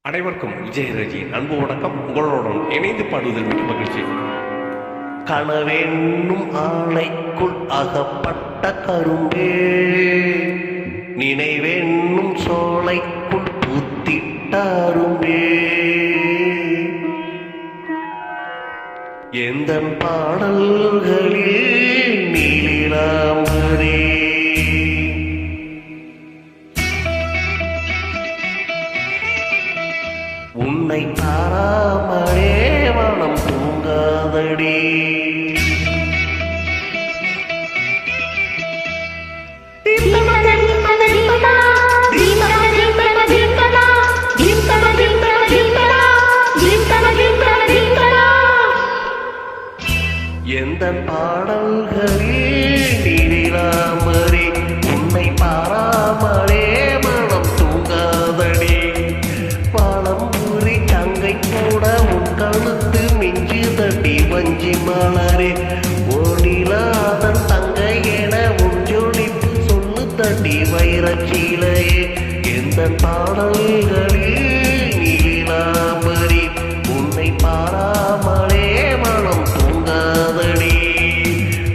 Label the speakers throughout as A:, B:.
A: அனைவருக்கும் விஜயராஜியின் அன்பு வணக்கம். உங்களுடன் இணைந்து பாடுவதில் மிக்க மகிழ்ச்சி. கனவென்னும் ஆலைக்குள் அகப்பட்ட கரும்பே, நினைவென்னும் சோலைக்குள் பூத்திட்ட அரும்பே, எந்தன் பாடல்களில் நீலிலாம்பரே, உன்னை பாராமலே மனம் தூங்காதடி. எந்த பாடல்களில் நீரிலாமரே, உன்னை பாராமலே மனம் தூங்காதடி. பாலம்பூரி கங்கை கூட உன் கழுத்து மிஞ்சு தட்டி வஞ்சி மலரே, ஓடிலாதன் தங்கை என உன் ஜொலிப்பு சொல்லு தட்டி வைரச்சீலையே. எந்த பாடல்களில் நீலாம்பரி, உன்னை பாராமலே மனம் தூங்காதடி.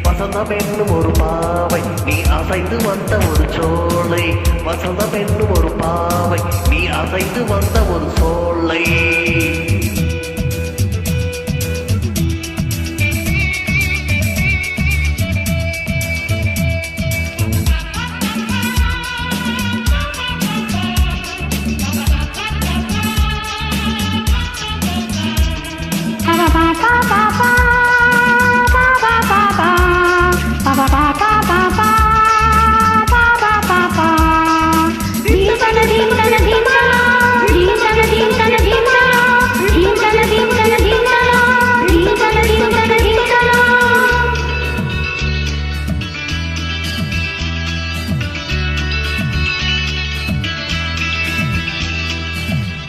A: வசந்தம் என்னும் ஒரு பாவை நீ அசைந்து வந்த ஒரு சோலை, வசந்தம் என்னும் ஒரு பாவை நீ அசைந்து வந்த ஒரு சோலை.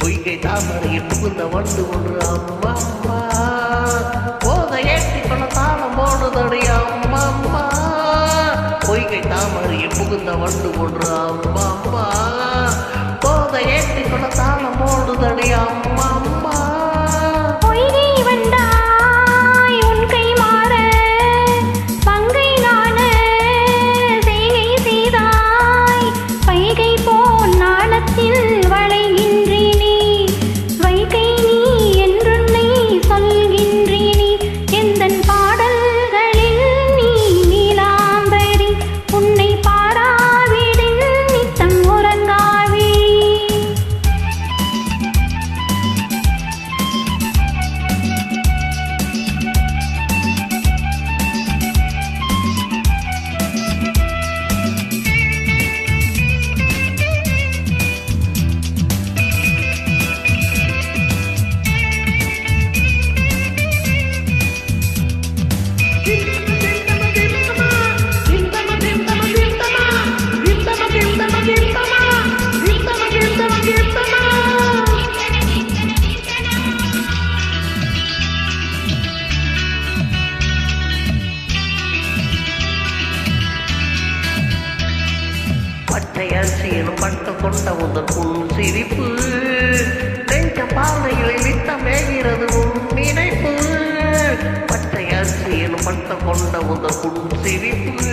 A: பொய்கை தாமரையில் புகுந்த வண்டு ஒன்று அம்மா அம்மா, போத ஏற்றி பல தாளம் போடுதடி அம்மா அம்மா. பொய்கை தாமரையில் புகுந்த வண்டு ஒன்று அம்மா அம்மா, போத ஏற்றி பல தாளம் போடுதடி அம்மா அம்மா. பச்சை அரிசியிலும் பட்டு கொண்ட உந்தன் புன் சிரிப்பு, நெஞ்ச பானையில் நித்தமேகிறது உன் நினைப்பு. பச்சை அரிசியிலும் பட்டு கொண்ட உந்தன் புன் சிரிப்பு,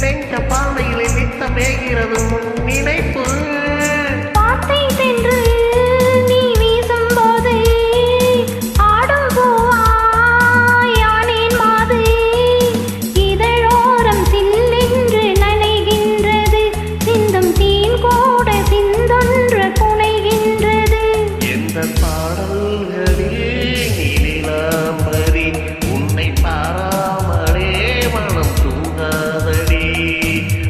A: நெஞ்ச பானையில் நித்தமேகிறது உன் நினைப்பு. பாடல்களில் நீலாம்பரி, உன்னை பாராமலே மனம் தூங்காதடி.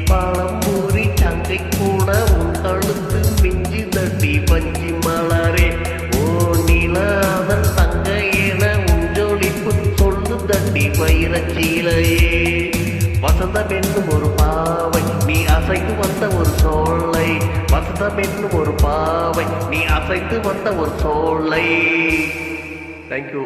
A: பாலம்பூரி கங்கை கூட உன் கழுத்து மிஞ்சி தட்டி பஞ்சி மலரே, ஓ நிலாதன் தங்கை என உன் ஜொலிப்பு சொல்லு தட்டி வைரச்சீலையே. வசந்தம் என்னும் ஒரு பாவை நீ அசைந்து வந்த ஒரு சோலை, வசந்தம் என்னும் ஒரு பாவை நீ அசைந்து வந்த ஒரு சோலை. தேங்க்யூ.